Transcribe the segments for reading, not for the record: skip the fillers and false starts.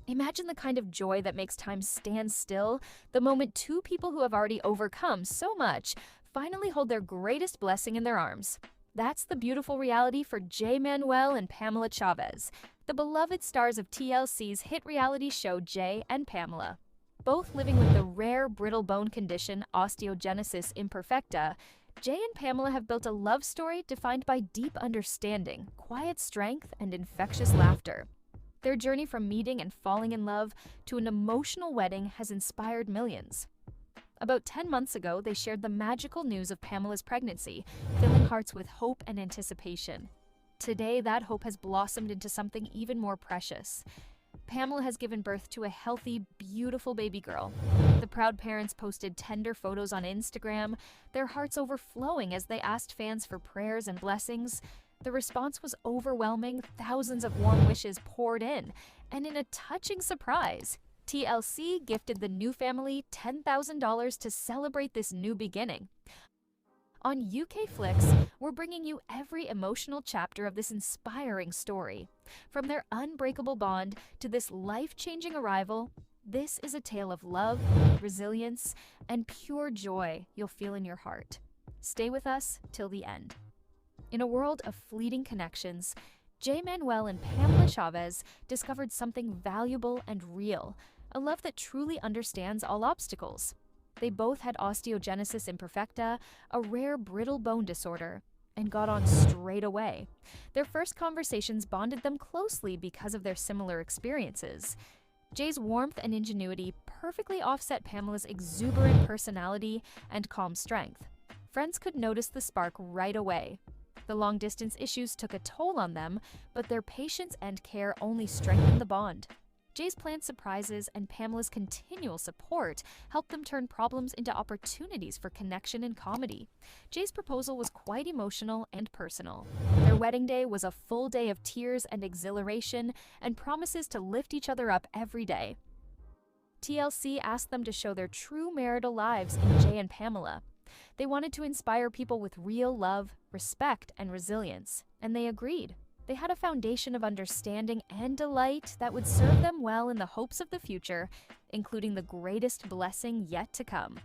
Imagine the kind of joy that makes time stand still, the moment two people who have already overcome so much finally hold their greatest blessing in their arms. That's the beautiful reality for Jay Manuel and Pamela Chavez, the beloved stars of TLC's hit reality show Jay and Pamela. Both living with the rare brittle bone condition osteogenesis imperfecta, Jay and Pamela have built a love story defined by deep understanding, quiet strength, and infectious laughter. Their journey from meeting and falling in love to an emotional wedding has inspired millions. About 10 months ago, they shared the magical news of Pamela's pregnancy, filling hearts with hope and anticipation. Today, that hope has blossomed into something even more precious. Pamela has given birth to a healthy, beautiful baby girl. The proud parents posted tender photos on Instagram, their hearts overflowing as they asked fans for prayers and blessings. The response was overwhelming, thousands of warm wishes poured in, and in a touching surprise, TLC gifted the new family $10,000 to celebrate this new beginning. On UK Flicks, we're bringing you every emotional chapter of this inspiring story. From their unbreakable bond to this life-changing arrival, this is a tale of love, resilience, and pure joy you'll feel in your heart. Stay with us till the end. In a world of fleeting connections, Jay Manuel and Pamela Chavez discovered something valuable and real, a love that truly understands all obstacles. They both had osteogenesis imperfecta, a rare brittle bone disorder, and got on straight away. Their first conversations bonded them closely because of their similar experiences. Jay's warmth and ingenuity perfectly offset Pamela's exuberant personality and calm strength. Friends could notice the spark right away. The long-distance issues took a toll on them, but their patience and care only strengthened the bond. Jay's planned surprises and Pamela's continual support helped them turn problems into opportunities for connection and comedy. Jay's proposal was quite emotional and personal. Their wedding day was a full day of tears and exhilaration and promises to lift each other up every day. TLC asked them to show their true marital lives in Jay and Pamela. They wanted to inspire people with real love, respect, and resilience, and they agreed. They had a foundation of understanding and delight that would serve them well in the hopes of the future, including the greatest blessing yet to come.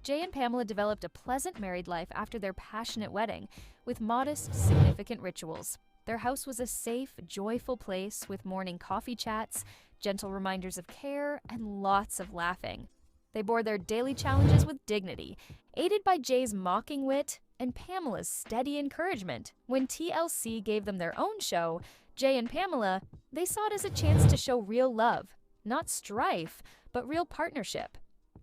Jay and Pamela developed a pleasant married life after their passionate wedding, with modest, significant rituals. Their house was a safe, joyful place with morning coffee chats, gentle reminders of care, and lots of laughing. They bore their daily challenges with dignity, aided by Jay's mocking wit and Pamela's steady encouragement. When TLC gave them their own show, Jay and Pamela, they saw it as a chance to show real love, not strife, but real partnership.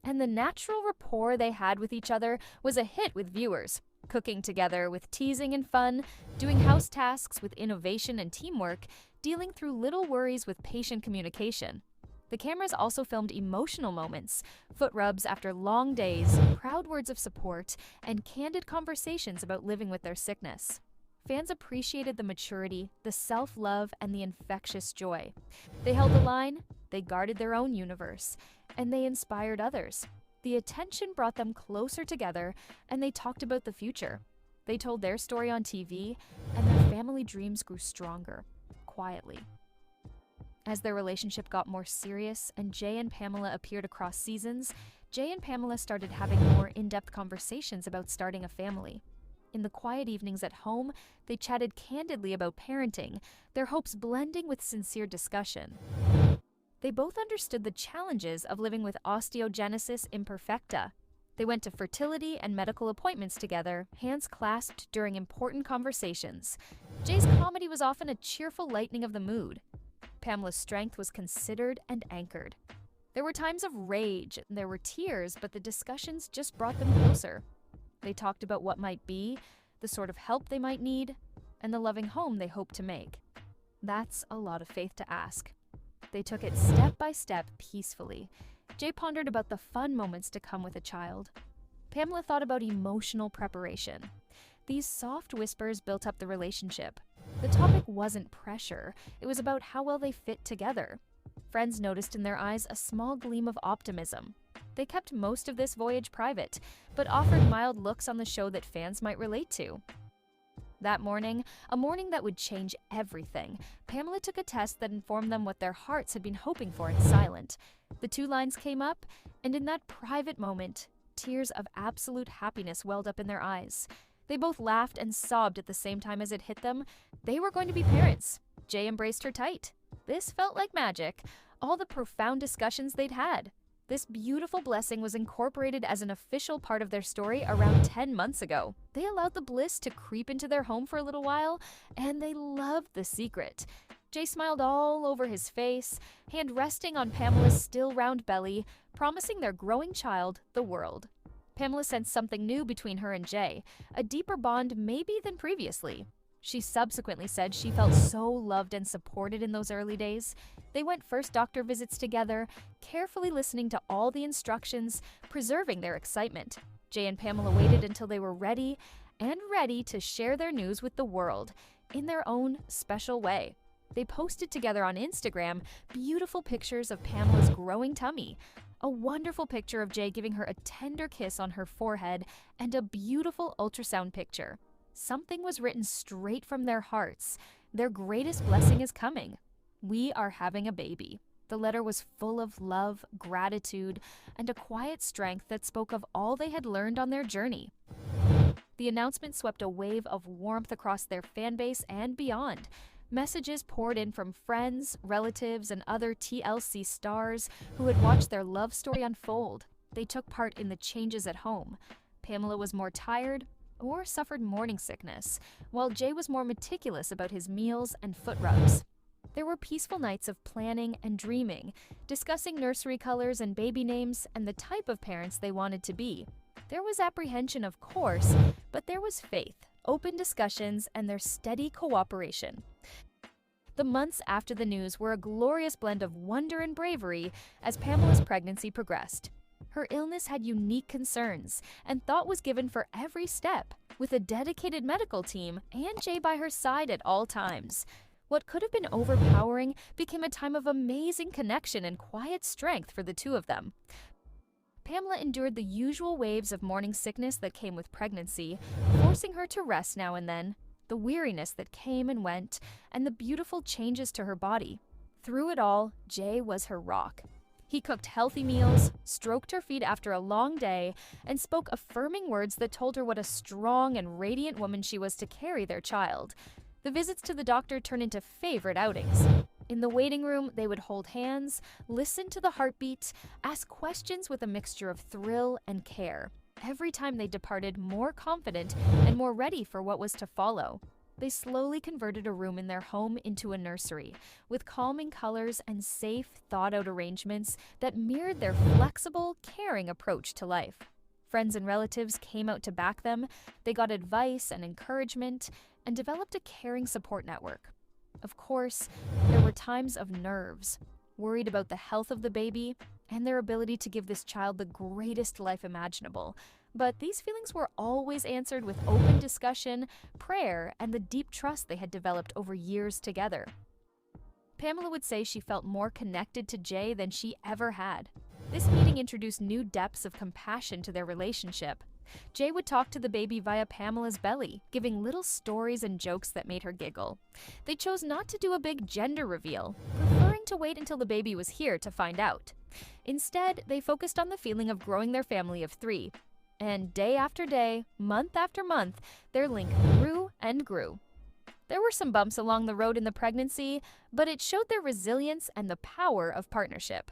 And the natural rapport they had with each other was a hit with viewers. Cooking together with teasing and fun, doing house tasks with innovation and teamwork, dealing through little worries with patient communication. The cameras also filmed emotional moments, foot rubs after long days, proud words of support, and candid conversations about living with their sickness. Fans appreciated the maturity, the self-love, and the infectious joy. They held the line, they guarded their own universe, and they inspired others. The attention brought them closer together, and they talked about the future. They told their story on TV, and their family dreams grew stronger, quietly. As their relationship got more serious and Jay and Pamela appeared across seasons, Jay and Pamela started having more in-depth conversations about starting a family. In the quiet evenings at home, they chatted candidly about parenting, their hopes blending with sincere discussion. They both understood the challenges of living with osteogenesis imperfecta. They went to fertility and medical appointments together, hands clasped during important conversations. Jay's comedy was often a cheerful lightening of the mood. Pamela's strength was considered and anchored. There were times of rage, and there were tears, but the discussions just brought them closer. They talked about what might be, the sort of help they might need, and the loving home they hoped to make. That's a lot of faith to ask. They took it step by step, peacefully. Jay pondered about the fun moments to come with a child. Pamela thought about emotional preparation. These soft whispers built up the relationship. The topic wasn't pressure, it was about how well they fit together. Friends noticed in their eyes a small gleam of optimism. They kept most of this voyage private, but offered mild looks on the show that fans might relate to. That morning, a morning that would change everything, Pamela took a test that informed them what their hearts had been hoping for in silence. The two lines came up, and in that private moment, tears of absolute happiness welled up in their eyes. They both laughed and sobbed at the same time as it hit them. They were going to be parents. Jay embraced her tight. This felt like magic, all the profound discussions they'd had. This beautiful blessing was incorporated as an official part of their story around 10 months ago. They allowed the bliss to creep into their home for a little while, and they loved the secret. Jay smiled all over his face, hand resting on Pamela's still round belly, promising their growing child the world. Pamela sensed something new between her and Jay, a deeper bond maybe than previously. She subsequently said she felt so loved and supported in those early days. They went first doctor visits together, carefully listening to all the instructions, preserving their excitement. Jay and Pamela waited until they were ready to share their news with the world in their own special way. They posted together on Instagram beautiful pictures of Pamela's growing tummy, a wonderful picture of Jay giving her a tender kiss on her forehead, and a beautiful ultrasound picture. Something was written straight from their hearts. Their greatest blessing is coming. We are having a baby. The letter was full of love, gratitude, and a quiet strength that spoke of all they had learned on their journey. The announcement swept a wave of warmth across their fan base and beyond. Messages poured in from friends, relatives, and other TLC stars who had watched their love story unfold. They took part in the changes at home. Pamela was more tired, or suffered morning sickness, while Jay was more meticulous about his meals and foot rubs. There were peaceful nights of planning and dreaming, discussing nursery colors and baby names and the type of parents they wanted to be. There was apprehension, of course, but there was faith, open discussions, and their steady cooperation. The months after the news were a glorious blend of wonder and bravery as Pamela's pregnancy progressed. Her illness had unique concerns, and thought was given for every step, with a dedicated medical team and Jay by her side at all times. What could have been overpowering became a time of amazing connection and quiet strength for the two of them. Pamela endured the usual waves of morning sickness that came with pregnancy, forcing her to rest now and then, the weariness that came and went, and the beautiful changes to her body. Through it all, Jay was her rock. He cooked healthy meals, stroked her feet after a long day, and spoke affirming words that told her what a strong and radiant woman she was to carry their child. The visits to the doctor turned into favorite outings. In the waiting room, they would hold hands, listen to the heartbeat, ask questions with a mixture of thrill and care. Every time they departed more confident and more ready for what was to follow. They slowly converted a room in their home into a nursery, with calming colors and safe, thought-out arrangements that mirrored their flexible, caring approach to life. Friends and relatives came out to back them, they got advice and encouragement, and developed a caring support network. Of course, there were times of nerves, worried about the health of the baby and their ability to give this child the greatest life imaginable. But these feelings were always answered with open discussion, prayer, and the deep trust they had developed over years together. Pamela would say she felt more connected to Jay than she ever had. This meeting introduced new depths of compassion to their relationship. Jay would talk to the baby via Pamela's belly, giving little stories and jokes that made her giggle. They chose not to do a big gender reveal, preferring to wait until the baby was here to find out. Instead, they focused on the feeling of growing their family of 3. And day after day, month after month, their link grew and grew. There were some bumps along the road in the pregnancy, but it showed their resilience and the power of partnership.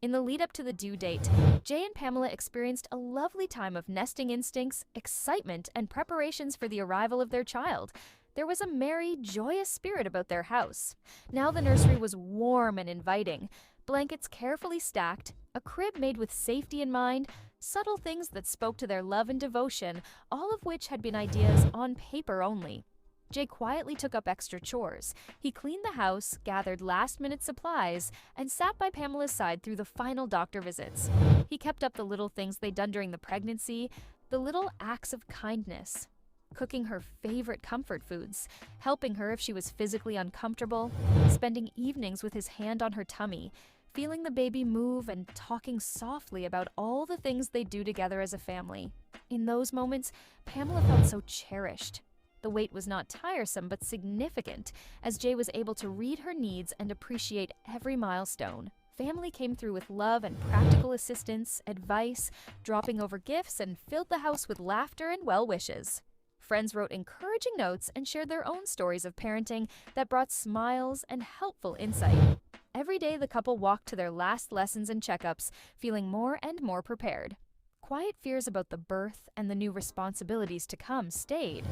In the lead up to the due date, Jay and Pamela experienced a lovely time of nesting instincts, excitement, and preparations for the arrival of their child. There was a merry, joyous spirit about their house. Now the nursery was warm and inviting, blankets carefully stacked, a crib made with safety in mind, subtle things that spoke to their love and devotion, all of which had been ideas on paper only. Jay quietly took up extra chores. He cleaned the house, gathered last-minute supplies, and sat by Pamela's side through the final doctor visits. He kept up the little things they'd done during the pregnancy, the little acts of kindness. Cooking her favorite comfort foods, helping her if she was physically uncomfortable, spending evenings with his hand on her tummy, feeling the baby move and talking softly about all the things they do together as a family. In those moments, Pamela felt so cherished. The wait was not tiresome but significant, as Jay was able to read her needs and appreciate every milestone. Family came through with love and practical assistance, advice, dropping over gifts, and filled the house with laughter and well wishes. Friends wrote encouraging notes and shared their own stories of parenting that brought smiles and helpful insight. Every day, the couple walked to their last lessons and checkups, feeling more and more prepared. Quiet fears about the birth and the new responsibilities to come stayed,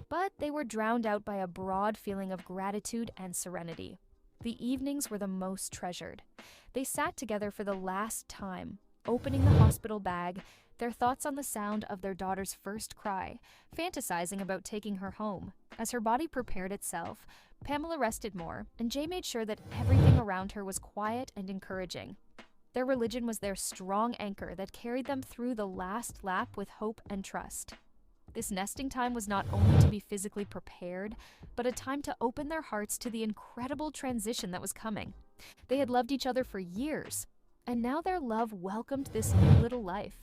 but they were drowned out by a broad feeling of gratitude and serenity. The evenings were the most treasured. They sat together for the last time, opening the hospital bag, their thoughts on the sound of their daughter's first cry, fantasizing about taking her home. As her body prepared itself, Pamela rested more, and Jay made sure that everything around her was quiet and encouraging. Their religion was their strong anchor that carried them through the last lap with hope and trust. This nesting time was not only to be physically prepared, but a time to open their hearts to the incredible transition that was coming. They had loved each other for years, and now their love welcomed this new little life.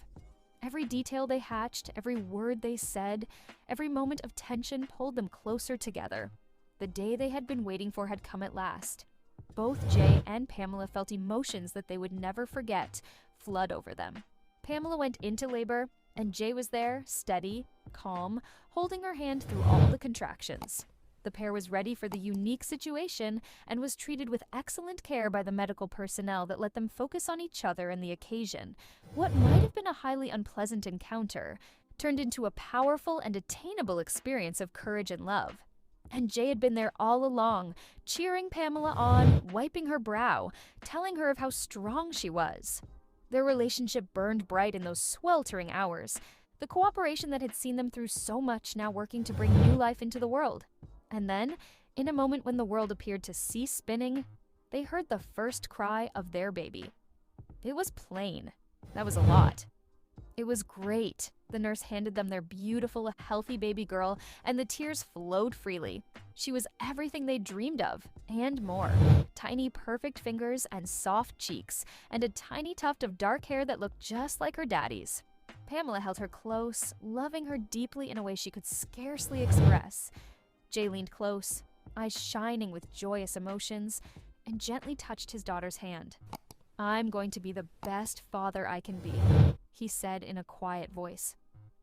Every detail they hatched, every word they said, every moment of tension pulled them closer together. The day they had been waiting for had come at last. Both Jay and Pamela felt emotions that they would never forget flood over them. Pamela went into labor, and Jay was there, steady, calm, holding her hand through all the contractions. The pair was ready for the unique situation and was treated with excellent care by the medical personnel that let them focus on each other and the occasion. What might have been a highly unpleasant encounter turned into a powerful and attainable experience of courage and love. And Jay had been there all along, cheering Pamela on, wiping her brow, telling her of how strong she was. Their relationship burned bright in those sweltering hours, the cooperation that had seen them through so much now working to bring new life into the world. And then, in a moment when the world appeared to cease spinning, they heard the first cry of their baby. It was plain. That was a lot. It was great. The nurse handed them their beautiful, healthy baby girl, and the tears flowed freely. She was everything they dreamed of, and more. Tiny, perfect fingers and soft cheeks, and a tiny tuft of dark hair that looked just like her daddy's. Pamela held her close, loving her deeply in a way she could scarcely express. Jay leaned close, eyes shining with joyous emotions, and gently touched his daughter's hand. "I'm going to be the best father I can be," he said in a quiet voice.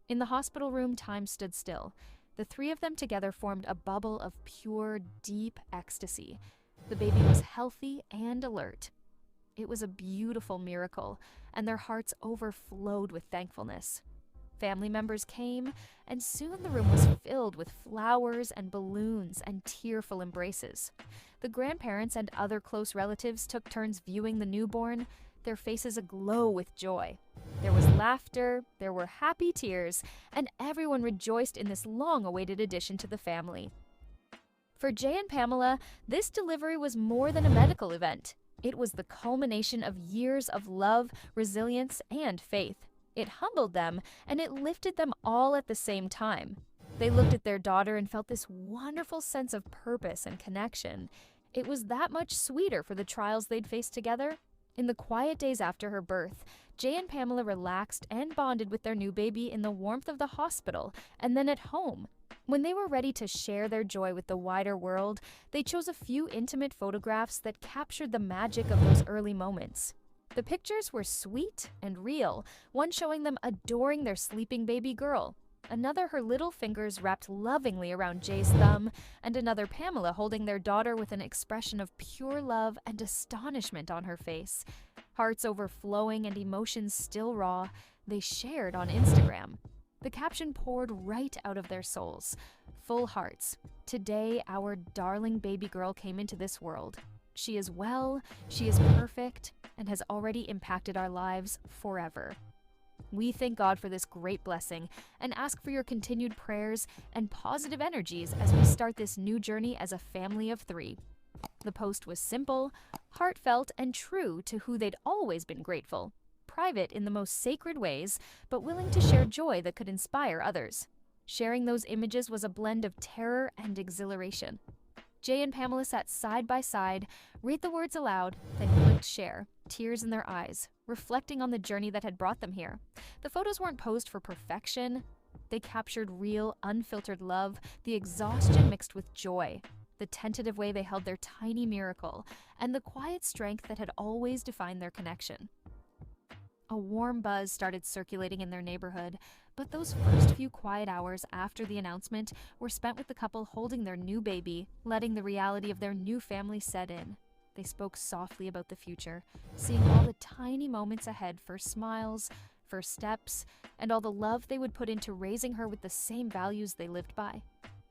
In the hospital room, time stood still. The three of them together formed a bubble of pure, deep ecstasy. The baby was healthy and alert. It was a beautiful miracle, and their hearts overflowed with thankfulness. Family members came, and soon the room was filled with flowers and balloons and tearful embraces. The grandparents and other close relatives took turns viewing the newborn, their faces aglow with joy. There was laughter, there were happy tears, and everyone rejoiced in this long-awaited addition to the family. For Jay and Pamela, this delivery was more than a medical event. It was the culmination of years of love, resilience, and faith. It humbled them, and it lifted them all at the same time. They looked at their daughter and felt this wonderful sense of purpose and connection. It was that much sweeter for the trials they'd faced together. In the quiet days after her birth, Jay and Pamela relaxed and bonded with their new baby in the warmth of the hospital and then at home. When they were ready to share their joy with the wider world, they chose a few intimate photographs that captured the magic of those early moments. The pictures were sweet and real, one showing them adoring their sleeping baby girl, another her little fingers wrapped lovingly around Jay's thumb, and another Pamela holding their daughter with an expression of pure love and astonishment on her face. Hearts overflowing and emotions still raw, they shared on Instagram. The caption poured right out of their souls. Full hearts. Today, our darling baby girl came into this world. She is well, she is perfect, and has already impacted our lives forever. We thank God for this great blessing and ask for your continued prayers and positive energies as we start this new journey as a family of three. The post was simple, heartfelt, and true to who they'd always been grateful. Private in the most sacred ways, but willing to share joy that could inspire others. Sharing those images was a blend of terror and exhilaration. Jay and Pamela sat side by side, read the words aloud, then clicked share, tears in their eyes, reflecting on the journey that had brought them here. The photos weren't posed for perfection. They captured real, unfiltered love, the exhaustion mixed with joy, the tentative way they held their tiny miracle, and the quiet strength that had always defined their connection. A warm buzz started circulating in their neighborhood, but those first few quiet hours after the announcement were spent with the couple holding their new baby, letting the reality of their new family set in. They spoke softly about the future, seeing all the tiny moments ahead, first smiles, first steps, and all the love they would put into raising her with the same values they lived by.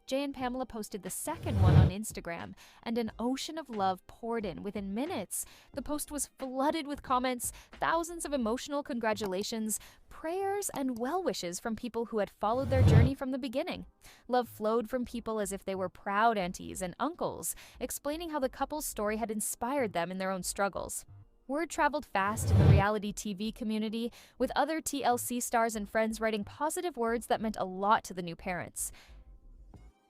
Jay and Pamela posted the second one on Instagram, and an ocean of love poured in within minutes. The post was flooded with comments, thousands of emotional congratulations, prayers, and well wishes from people who had followed their journey from the beginning. Love flowed from people as if they were proud aunties and uncles, explaining how the couple's story had inspired them in their own struggles. Word traveled fast in the reality TV community, with other TLC stars and friends writing positive words that meant a lot to the new parents.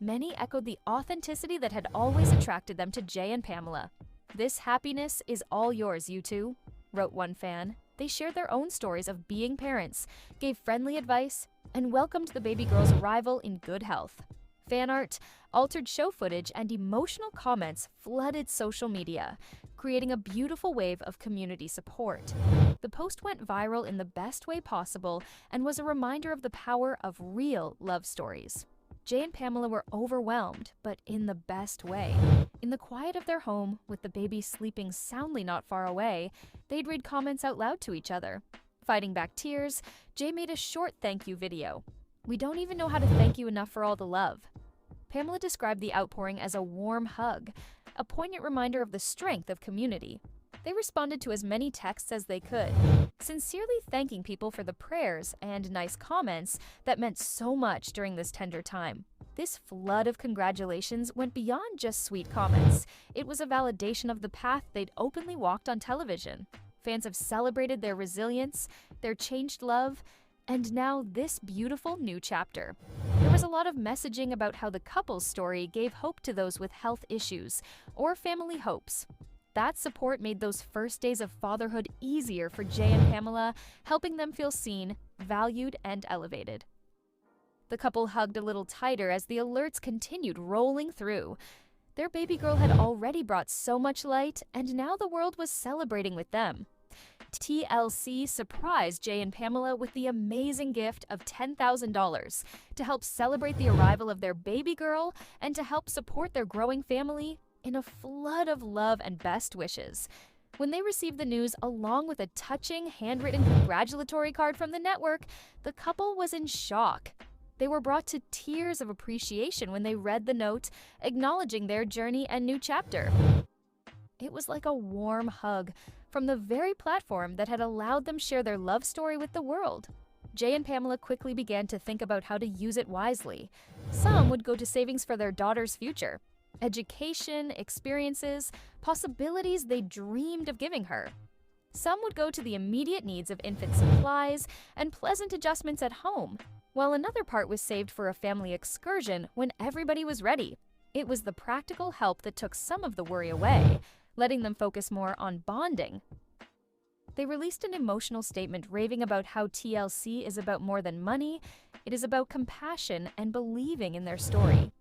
Many echoed the authenticity that had always attracted them to Jay and Pamela. "This happiness is all yours, you two," wrote one fan. They shared their own stories of being parents, gave friendly advice, and welcomed the baby girl's arrival in good health. Fan art, altered show footage, and emotional comments flooded social media, creating a beautiful wave of community support. The post went viral in the best way possible and was a reminder of the power of real love stories. Jay and Pamela were overwhelmed, but in the best way. In the quiet of their home, with the baby sleeping soundly not far away, they'd read comments out loud to each other. Fighting back tears, Jay made a short thank you video. "We don't even know how to thank you enough for all the love." Pamela described the outpouring as a warm hug, a poignant reminder of the strength of community. They responded to as many texts as they could, sincerely thanking people for the prayers and nice comments that meant so much during this tender time. This flood of congratulations went beyond just sweet comments. It was a validation of the path they'd openly walked on television. Fans have celebrated their resilience, their changed love, and now this beautiful new chapter. There was a lot of messaging about how the couple's story gave hope to those with health issues or family hopes. That support made those first days of fatherhood easier for Jay and Pamela, helping them feel seen, valued, and elevated. The couple hugged a little tighter as the alerts continued rolling through. Their baby girl had already brought so much light, and now the world was celebrating with them. TLC surprised Jay and Pamela with the amazing gift of $10,000 to help celebrate the arrival of their baby girl and to help support their growing family in a flood of love and best wishes. When they received the news, along with a touching, handwritten congratulatory card from the network, the couple was in shock. They were brought to tears of appreciation when they read the note, acknowledging their journey and new chapter. It was like a warm hug from the very platform that had allowed them share their love story with the world. Jay and Pamela quickly began to think about how to use it wisely. Some would go to savings for their daughter's future, education, experiences, possibilities they dreamed of giving her. Some would go to the immediate needs of infant supplies and pleasant adjustments at home, while another part was saved for a family excursion when everybody was ready. It was the practical help that took some of the worry away, letting them focus more on bonding. They released an emotional statement raving about how TLC is about more than money. It is about compassion and believing in their story.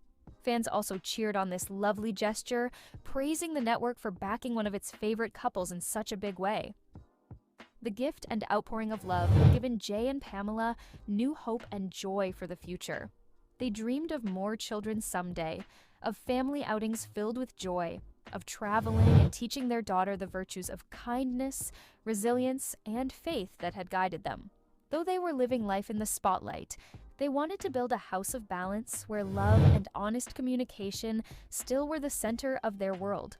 Fans also cheered on this lovely gesture, praising the network for backing one of its favorite couples in such a big way. The gift and outpouring of love had given Jay and Pamela new hope and joy for the future. They dreamed of more children someday, of family outings filled with joy, of traveling and teaching their daughter the virtues of kindness, resilience, and faith that had guided them. Though they were living life in the spotlight, they wanted to build a house of balance where love and honest communication still were the center of their world.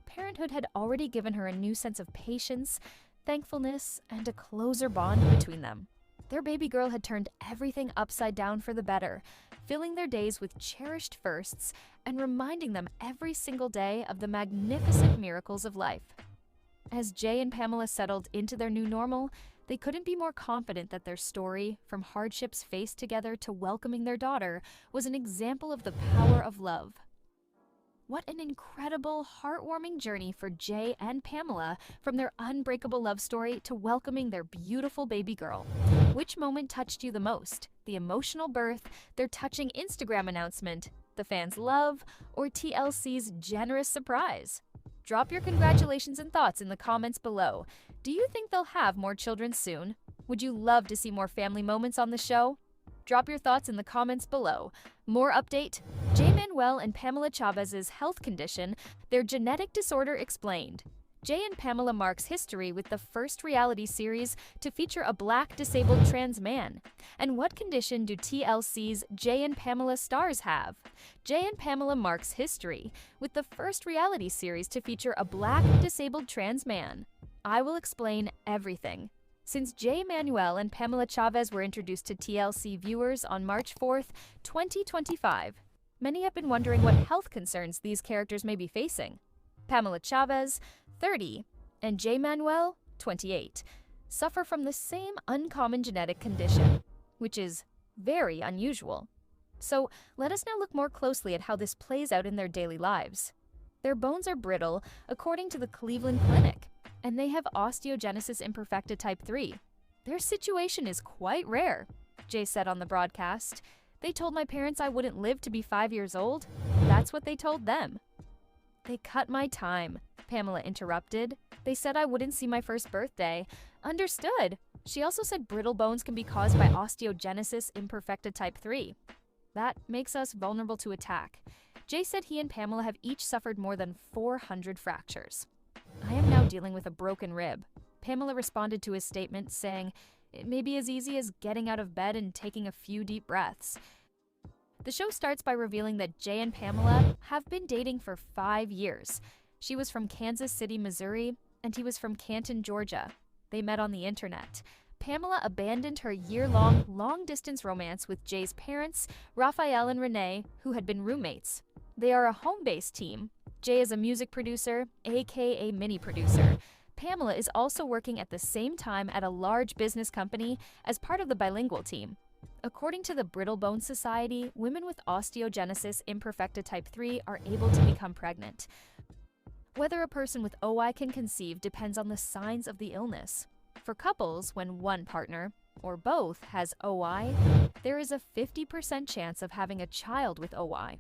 Parenthood had already given her a new sense of patience, thankfulness, and a closer bond between them. Their baby girl had turned everything upside down for the better, filling their days with cherished firsts and reminding them every single day of the magnificent miracles of life. As Jay and Pamela settled into their new normal, they couldn't be more confident that their story, from hardships faced together to welcoming their daughter, was an example of the power of love. What an incredible, heartwarming journey for Jay and Pamela from their unbreakable love story to welcoming their beautiful baby girl. Which moment touched you the most? The emotional birth, their touching Instagram announcement, the fans' love, or TLC's generous surprise? Drop your congratulations and thoughts in the comments below. Do you think they'll have more children soon? Would you love to see more family moments on the show? Drop your thoughts in the comments below. More update: Jay Manuel and Pamela Chavez's health condition, their genetic disorder explained. Jay and Pamela marks history with the first reality series to feature a Black disabled trans man. And what condition do TLC's Jay and Pamela stars have? Jay and Pamela marks history with the first reality series to feature a Black disabled trans man. I will explain everything. Since Jay Manuel and Pamela Chavez were introduced to TLC viewers on March 4th, 2025, many have been wondering what health concerns these characters may be facing. Pamela Chavez, 30, and Jay Manuel, 28, suffer from the same uncommon genetic condition, which is very unusual. So let us now look more closely at how this plays out in their daily lives. Their bones are brittle, according to the Cleveland Clinic, and they have osteogenesis imperfecta type 3. Their situation is quite rare, Jay said on the broadcast. They told my parents I wouldn't live to be 5 years old. That's what they told them. They cut my time, Pamela interrupted. They said I wouldn't see my first birthday. Understood. She also said brittle bones can be caused by osteogenesis imperfecta type 3. That makes us vulnerable to attack. Jay said he and Pamela have each suffered more than 400 fractures. I am now dealing with a broken rib. Pamela responded to his statement, saying, "It may be as easy as getting out of bed and taking a few deep breaths." The show starts by revealing that Jay and Pamela have been dating for 5 years. She was from Kansas City, Missouri, and he was from Canton, Georgia. They met on the internet. Pamela abandoned her year-long, long-distance romance with Jay's parents, Raphael and Renee, who had been roommates. They are a home-based team. Jay is a music producer, aka mini producer. Pamela is also working at the same time at a large business company as part of the bilingual team. According to the Brittle Bone Society, women with osteogenesis imperfecta type 3 are able to become pregnant. Whether a person with OI can conceive depends on the signs of the illness. For couples, when one partner, or both, has OI, there is a 50% chance of having a child with OI.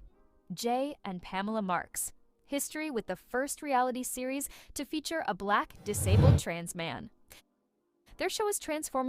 Jay and Pamela marks history with the first reality series to feature a Black disabled trans man. Their show is transforming